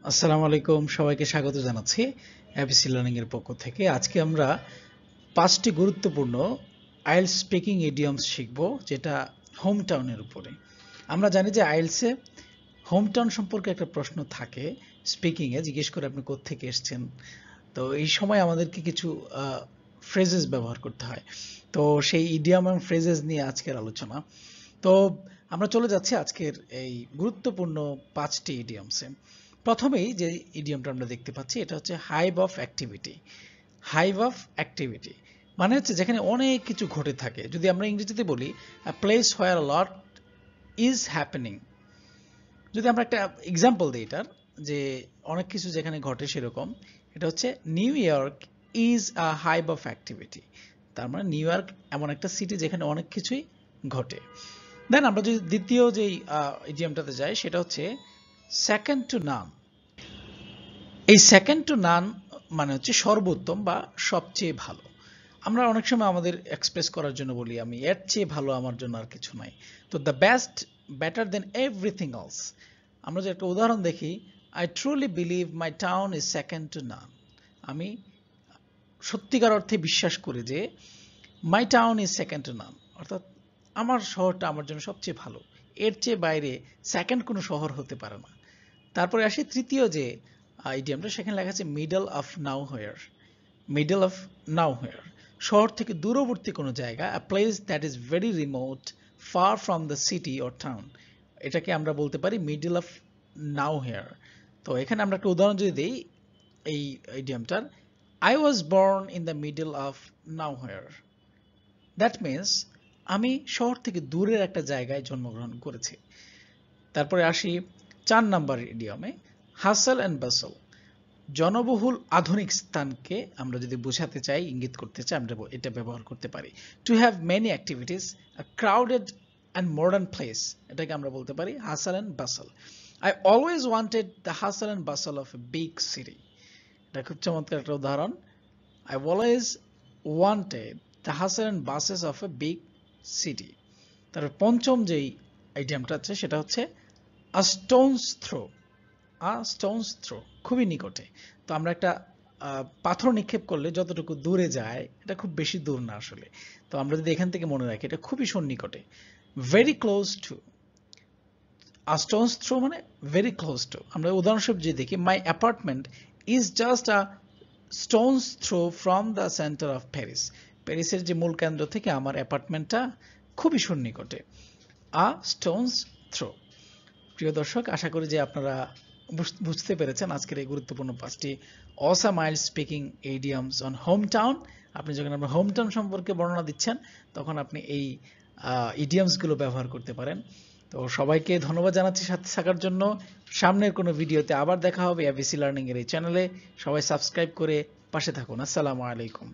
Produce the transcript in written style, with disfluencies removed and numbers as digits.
আসসালামু আলাইকুম, সবাইকে স্বাগত জানাচ্ছি এবিসি লার্নিং এর পক্ষ থেকে। আজকে আমরা 5টি গুরুত্বপূর্ণ আইএলটিএস স্পিকিং ইডিয়মস শিখব, যেটা হোম টাউনের উপরে। আমরা জানি যে আইএলটিএস এ হোম টাউন সম্পর্কে একটা প্রশ্ন থাকে, স্পিকিং এ জিজ্ঞেস করে আপনি কোত্থেকে এসেছেন। তো এই সময় আমাদেরকে কিছু ফ্রেজেস ব্যবহার করতে হয়। তো সেই ইডিয়ম এবং ফ্রেজেস নিয়ে আজকের আলোচনা। তো আমরা চলে যাচ্ছি আজকের এই গুরুত্বপূর্ণ 5টি ইডিয়মসে। প্রথমেই যে ইডিয়মটা আমরা দেখতে পাচ্ছি এটা হচ্ছে hive of activity. Hive of activity মানে হচ্ছে যেখানে অনেক কিছু ঘটে থাকে। যদি আমরা ইংরেজিতে বলি আ place where a lot is happening. যদি আমরা একটা এক্সাম্পল দিই এটার, যে অনেক কিছু যেখানে ঘটে সেরকম, এটা হচ্ছে new York is a hive of activity. তার মানে নিউ ইয়র্ক এমন একটা সিটি যেখানে অনেক কিছুই ঘটে। দেন আমরা যদি দ্বিতীয় যেই ইডিয়মটাতে যাই সেটা হচ্ছে সেকেন্ড টু নান। এই সেকেন্ড টু নান মানে হচ্ছে সর্বোত্তম বা সবচেয়ে ভালো। আমরা অনেক সময় আমাদের এক্সপ্রেস করার জন্য বলি আমি এর চেয়ে ভালো আমার জন্য আর কিছু নাই। তো the best better than everything else. আমরা যে একটা উদাহরণ দেখি, I truly believe my town is second to none. আমি সত্যিকার অর্থে বিশ্বাস করি যে my town is second to none, অর্থাৎ আমার শহরটা আমার জন্য সবচেয়ে ভালো, এর চেয়ে বাইরে সেকেন্ড কোনো শহর হতে পারে না। তারপরে আসি তৃতীয় যে ইডিয়মটা, সেখানে লেখা আছে middle of nowhere. Middle of nowhere শহর থেকে দূরবর্তী কোনো জায়গা, a place that is very remote far from the city or town. এটাকে আমরা বলতে পারি মিডল অফ নাও হেয়ার। তো এখানে আমরা একটা উদাহরণ যদি দিই এই ইডিয়মটার, I was born in the middle of nowhere. That means আমি শহর থেকে দূরের একটা জায়গায় জন্মগ্রহণ করেছি। তারপরে আসি 4 নাম্বার ইডিয়মে, হাসল অ্যান্ড বাসল। জনবহুল আধুনিক স্থানকে আমরা যদি বোঝাতে চাই, ইঙ্গিত করতে চাই, আমরা এটা ব্যবহার করতে পারি। To have many activities, a crowded and modern place, এটাকে আমরা বলতে পারি hustle and bustle. I always wanted the hustle and bustle of a big city. এটা খুব চমৎকার একটা উদাহরণ। I always wanted the hustle and buses of a big city. তারপর পঞ্চম যেই আইডিয়ামটা আছে সেটা হচ্ছে a stone's throw. A stone's throw খুবই নিকটে। তো আমরা একটা পাথর নিক্ষেপ করলে যতটুকু দূরে যায় এটা খুব বেশি দূর না আসলে। তো আমরা যদি এখান থেকে মনে রাখি এটা খুবই সন্নিকটে, very close to. A stone's throw মানে ভেরি ক্লোজ টু। আমরা উদাহরণস্বরূপ যদি দেখি, my apartment is just a stone's throw from the centre of Paris. প্যারিসের যে মূল কেন্দ্র থেকে আমার অ্যাপার্টমেন্টটা খুবই সন্নিকটে। A stone's throw. প্রিয় দর্শক, আশা করি যে আপনারা বুঝতে পেরেছেন আজকের এই গুরুত্বপূর্ণ 5টি awesome IELTS speaking idioms on home town. আপনি যখন আপনার হোম টাউন সম্পর্কে বর্ণনা দিচ্ছেন তখন আপনি এই ইডিয়মসগুলো ব্যবহার করতে পারেন। তো সবাইকে ধন্যবাদ জানাচ্ছি সাথে থাকার জন্য। সামনের কোনো ভিডিওতে আবার দেখা হবে এবিসি লার্নিং এর এই চ্যানেলে। সবাই সাবস্ক্রাইব করে পাশে থাকুন। আসসালামু আলাইকুম।